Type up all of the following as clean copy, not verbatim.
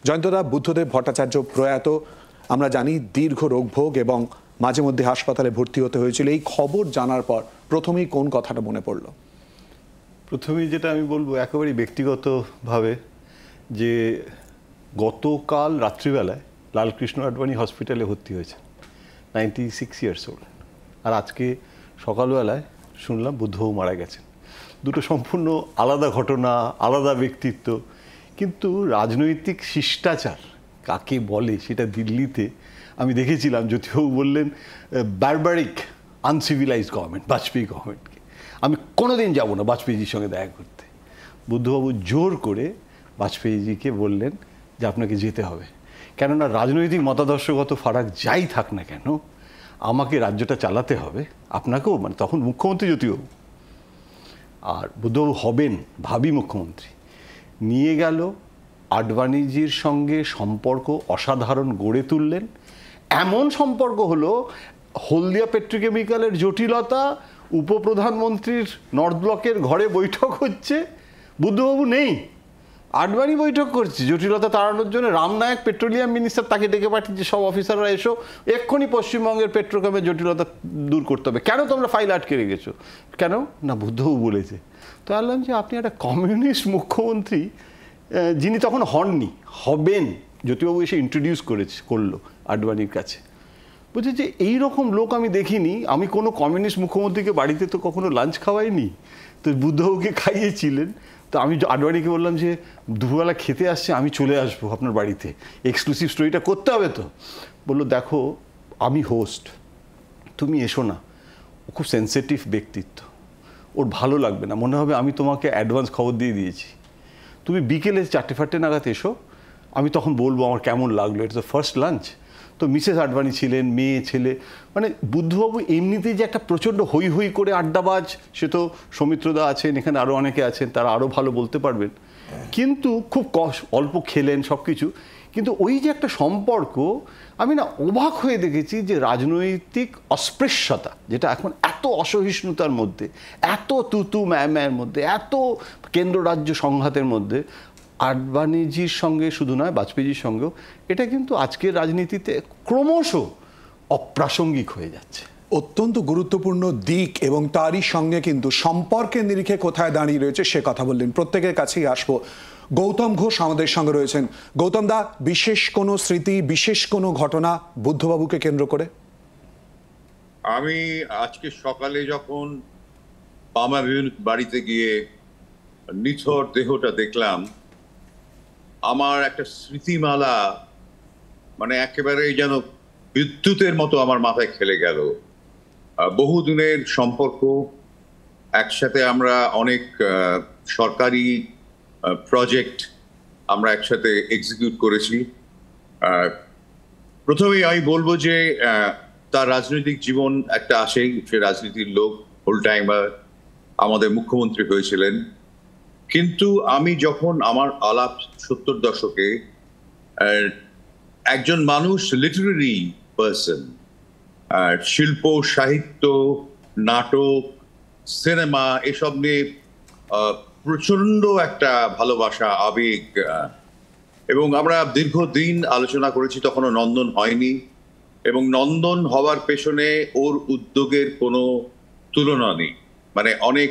জয়ন্তদা, বুদ্ধদেব ভট্টাচার্য প্রয়াত, আমরা জানি দীর্ঘ রোগভোগ এবং মাঝে মধ্যে হাসপাতালে ভর্তি হতে হয়েছিল। এই খবর জানার পর প্রথমেই কোন কথাটা মনে পড়ল? প্রথমেই যেটা আমি বলবো একেবারেই ব্যক্তিগতভাবে, যে গতকাল রাত্রিবেলায় লালকৃষ্ণ আডবাণী হসপিটালে ভর্তি হয়েছে, 96 ইয়ার্স ওল্ড, আর আজকে সকালবেলায় শুনলাম বুদ্ধবাবু মারা গেছেন। দুটো সম্পূর্ণ আলাদা ঘটনা, আলাদা ব্যক্তিত্ব, কিন্তু রাজনৈতিক শিষ্টাচার কাকে বলে সেটা দিল্লিতে আমি দেখেছিলাম। জ্যোতিবাবু বললেন বারবারিক আনসিভিলাইজড গভর্নমেন্ট, বাজপেয়ী গভর্নমেন্টকে। আমি কোনোদিন যাব না বাজপেয়ীজির সঙ্গে দেখা করতে। বুদ্ধবাবু জোর করে বাজপেয়ীজিকে বললেন যে আপনাকে যেতে হবে, কেননা রাজনৈতিক মতাদর্শগত ফারাক যাই থাক না কেন, আমাকে রাজ্যটা চালাতে হবে, আপনাকেও, মানে তখন মুখ্যমন্ত্রী জ্যোতিবাবু, আর বুদ্ধবাবু হবেন ভাবি মুখ্যমন্ত্রী। নিয়ে গেল, আডবাণীজির সঙ্গে সম্পর্ক অসাধারণ গড়ে তুললেন। এমন সম্পর্ক হলো, হলদিয়া পেট্রোকেমিক্যালের জটিলতা, উপপ্রধানমন্ত্রীর নর্থ ব্লকের ঘরে বৈঠক হচ্ছে, বুদ্ধবাবু নেই, আডবাণী বৈঠক করছে জটিলতা তাড়ানোর জন্য। রামনায়ক পেট্রোলিয়াম মিনিস্টার, তাকে ডেকে পাঠিয়েছে, সব অফিসাররা এসো, এক্ষুনি পশ্চিমবঙ্গের পেট্রোকেমের জটিলতা দূর করতে হবে। কেন তোমরা ফাইল আটকে রেখেছো? কেন না, বুদ্ধবাবু বলেছে। তো বললাম যে আপনি একটা কমিউনিস্ট মুখ্যমন্ত্রী, যিনি তখন হননি, হবেন, জ্যোতিবাবু এসে ইন্ট্রোডিউস করলো আডবাণীর কাছে। বলছে যে এইরকম লোক আমি দেখিনি, আমি কোনো কমিউনিস্ট মুখ্যমন্ত্রীকে বাড়িতে তো কখনো লাঞ্চ খাওয়াইনি। তো বুদ্ধবাবুকে খাইয়েছিলেন। তো আমি আডবাণীকে বললাম যে দুপুরবেলা খেতে আসছে, আমি চলে আসবো আপনার বাড়িতে, এক্সক্লুসিভ স্টোরিটা করতে হবে। তো বললো দেখো আমি হোস্ট, তুমি এসো না, ও খুব সেন্সিটিভ ব্যক্তিত্ব, ওর ভালো লাগবে না, মনে হবে আমি তোমাকে অ্যাডভান্স খবর দিয়ে দিয়েছি, তুমি বিকেলে 4টে নাগাদ এসো, আমি তখন বলবো আমার কেমন লাগলো, এটা তো ফার্স্ট লাঞ্চ। তো মিসেস আডবাণী ছিলেন, মেয়ে ছেলে, মানে বুদ্ধবাবু এমনিতেই যে একটা প্রচণ্ড হই হই করে আড্ডাবাজ, সে তো সৌমিত্রদা আছেন, এখানে আরও অনেকে আছেন, তারা আরও ভালো বলতে পারবেন, কিন্তু খুব অল্প খেলেন সব কিছু। কিন্তু ওই যে একটা সম্পর্ক, আমি না অবাক হয়ে দেখেছি যে রাজনৈতিক অস্পৃশ্যতা, যেটা এখন এত অসহিষ্ণুতার মধ্যে, এত তুতু ম্যায়ের মধ্যে, এত কেন্দ্র রাজ্য সংঘাতের মধ্যে, আডবাণীজির সঙ্গে শুধু নয়, বাজপেয়ীজির সঙ্গেও, এটা কিন্তু আজকের রাজনীতিতে ক্রমশ অপ্রাসঙ্গিক হয়ে যাচ্ছে। অত্যন্ত গুরুত্বপূর্ণ দিক, এবং তারই সঙ্গে কিন্তু সম্পর্কের নিরিখে কোথায় দাঁড়িয়ে রয়েছে সে কথা বললেন। প্রত্যেকের কাছেই আসবো। গৌতম ঘোষ আমাদের সঙ্গে রয়েছেন। গৌতম দা, বিশেষ কোনো স্মৃতি, বিশেষ কোনো ঘটনা বুদ্ধবাবুকে কেন্দ্র করে? আমি আজকে সকালে যখন বামা বাড়িতে গিয়ে নিথর দেহটা দেখলাম, আমার একটা স্মৃতিমালা মানে একেবারে যেন বিদ্যুতের মতো আমার মাথায় খেলে গেল। বহুদিনের সম্পর্ক, একসাথে আমরা অনেক সরকারি প্রজেক্ট আমরা একসাথে এক্সিকিউট করেছি। প্রথমেই আমি বলবো যে তার রাজনৈতিক জীবন একটা আসেই, সে রাজনীতির লোক, হোল টাইমার, আমাদের মুখ্যমন্ত্রী হয়েছিলেন। কিন্তু আমি যখন আমার আলাপ 70 দশকে, একজন মানুষ, লিটারেরি পার্সন, শিল্প, সাহিত্য, নাটক, সিনেমা, এসব নিয়ে প্রচন্ড একটা ভালোবাসা, আবেগ, এবং আমরা দীর্ঘদিন আলোচনা করেছি। তখনও নন্দন হয়নি, এবং নন্দন হওয়ার পেছনে ওর উদ্যোগের কোনো তুলনা নেই। মানে অনেক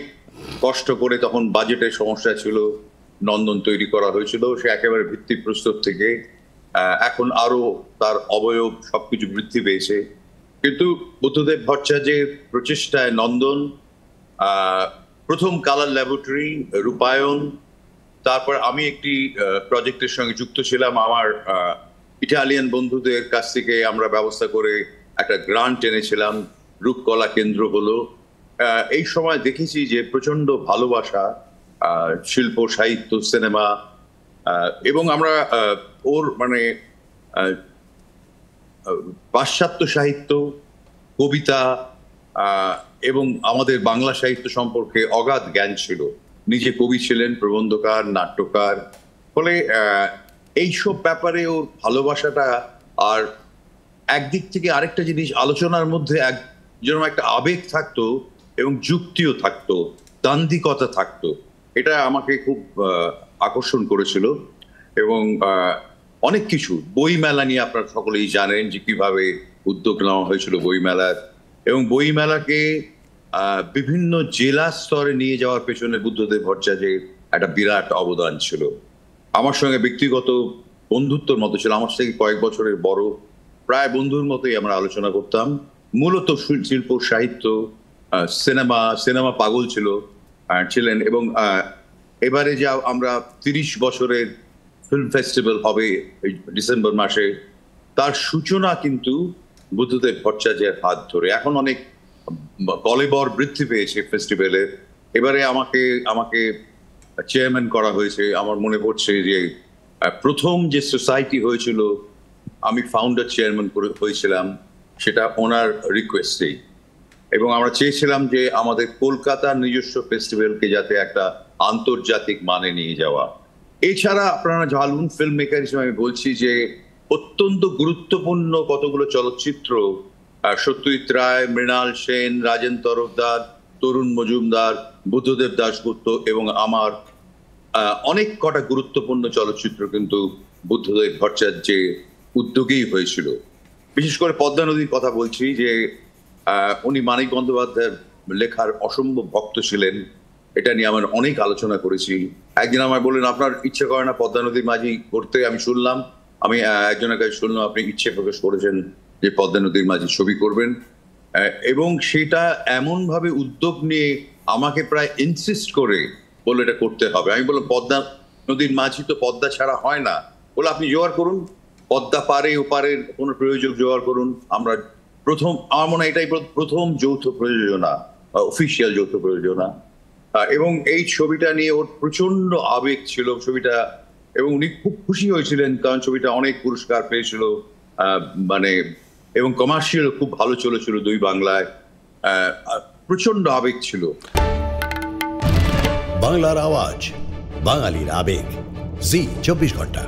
কষ্ট করে, তখন বাজেটের সমস্যা ছিল, নন্দন তৈরি করা হয়েছিল। সে একেবারে ভিত্তিপ্রস্তর থেকে এখন আরো তার অবয়ব সবকিছু বৃদ্ধি পেয়েছে। কিন্তু বুদ্ধদেব ভট্টাচার্যের প্রচেষ্টায় নন্দন, প্রথম কালার ল্যাবরেটরি, রূপায়ণ, তারপর আমি একটি প্রজেক্টের সঙ্গে যুক্ত ছিলাম। আমার ইটালিয়ান বন্ধুদের কাছ থেকে আমরা ব্যবস্থা করে একটা গ্রান্ট এনেছিলাম, রূপকলা কেন্দ্র হলো। এই সময় দেখেছি যে প্রচন্ড ভালোবাসা শিল্প, সাহিত্য, সিনেমা, এবং আমরা ওর মানে পাশ্চাত্য সাহিত্য, কবিতা এবং আমাদের বাংলা সাহিত্য সম্পর্কে অগাধ জ্ঞান ছিল। নিজে কবি ছিলেন, প্রবন্ধকার, নাট্যকার। ফলে এইসব ব্যাপারে ওর ভালোবাসাটা, আর একদিক থেকে আরেকটা জিনিস, আলোচনার মধ্যে যেরকম একটা আবেগ থাকতো এবং যুক্তিও থাকতো, দান্দিকতা থাকতো, এটা আমাকে খুব আকর্ষণ করেছিল। এবং অনেক কিছু, বইমেলা নিয়ে আপনারা সকলেই জানেন যে কিভাবে উদ্যোগ নেওয়া হয়েছিল বইমেলার, এবং বইমেলাকে বিভিন্ন জেলা স্তরে নিয়ে যাওয়ার পেছনে বুদ্ধদেব ভট্টাচার্যের একটা বিরাট অবদান ছিল। আমার সঙ্গে ব্যক্তিগত বন্ধুত্বর মতো ছিল, আমার থেকে কয়েক বছরের বড়, প্রায় বন্ধুর মতোই আমরা আলোচনা করতাম। মূলত শিল্প, সাহিত্য, সিনেমা পাগল ছিলেন। এবং এবারে যে আমরা 30 বছরের ফিল্ম ফেস্টিভ্যাল হবে ডিসেম্বর মাসে, তার সূচনা কিন্তু বুদ্ধদেব ভট্টাচার্যের হাত ধরে। এখন অনেক কলেবর বৃদ্ধি পেয়েছে ফেস্টিভ্যালের। এবারে আমাকে চেয়ারম্যান করা হয়েছে। আমার মনে পড়ছে যে প্রথম যে সোসাইটি হয়েছিল, আমি ফাউন্ডার চেয়ারম্যান হয়েছিলাম, সেটা ওনার রিকোয়েস্টেই। এবং আমরা চেয়েছিলাম যে আমাদের কলকাতার নিজস্ব ফেস্টিভ্যালকে যাতে একটা আন্তর্জাতিক মানে নিয়ে যাওয়া। এছাড়া আপনারা জানুন, ফিল্ম মেকার হিসেবে আমি বলছি যে অত্যন্ত গুরুত্বপূর্ণ কতগুলো চলচ্চিত্র, সত্যজিৎ রায়, মৃণাল সেন, রাজেন তরফদার, তরুণ মজুমদার, বুদ্ধদেব দাশগুপ্ত এবং আমার অনেক কটা গুরুত্বপূর্ণ চলচ্চিত্র কিন্তু বুদ্ধদেব ভট্টাচার্যের উদ্যোগেই হয়েছিল। বিশেষ করে পদ্মা নদীর কথা বলছি, যে উনি মানিক বন্দ্যোপাধ্যায়ের লেখার অসম্ভব ভক্ত ছিলেন। এটা নিয়ে আমরা অনেক আলোচনা করেছি। একদিন আমায় বললেন, আপনার ইচ্ছে করে না পদ্মা নদীর মাঝি করতে? আমি একজনের কাছে শুনলাম আপনি ইচ্ছে প্রকাশ করেছেন যে পদ্মা নদীর মাঝি ছবি করবেন, এবং সেটা এমন ভাবে উদ্যোগ নিয়ে আমাকে প্রায় ইনসিস্ট করে বলে এটা করতে হবে। আমি বললাম, পদ্মা নদীর মাঝি তো পদ্মা ছাড়া হয় না। বলে আপনি জোগাড় করুন, পদ্মা পারে ওপারের কোনো প্রয়োজক জোগাড় করুন। আমরা আমার মনে হয় এটাই প্রথম যৌথ প্রযোজনা, অফিসিয়াল যৌথ প্রযোজনা। এবং এই ছবিটা নিয়ে ওর প্রচন্ড আবেগ ছিল ছবিটা, এবং উনি খুব খুশি হয়েছিলেন কারণ ছবিটা অনেক পুরস্কার পেয়েছিল, এবং কমার্শিয়াল খুব ভালো চলেছিল দুই বাংলায়। প্রচন্ড আবেগ ছিল। বাংলার আওয়াজ, বাঙালির আবেগ, জি 24 ঘন্টা।